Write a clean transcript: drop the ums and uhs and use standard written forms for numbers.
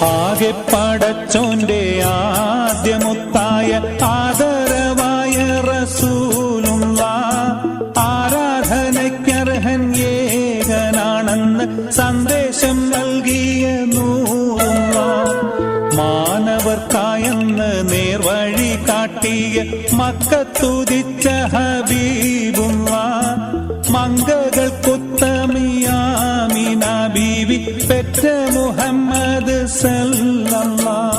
ആകെ പടച്ചോന്റെ ആദ്യമുത്തായ ആദരവായ റസൂലുള്ള ആരാധനയ്ക്കർഹൻ ഏകനാണെന്ന് സന്ദേശം നൽകിയ നൂറുള്ള മാനവർക്കായെന്ന് നേർവഴി കാട്ടിയ മക്കത്തുദിച്ച ഹബീബുള്ള മംഗകൾക്കുത്തമിയാമിന ബീവി പെറ്റ മുഹമ്മദ് സല്ലല്ലാഹു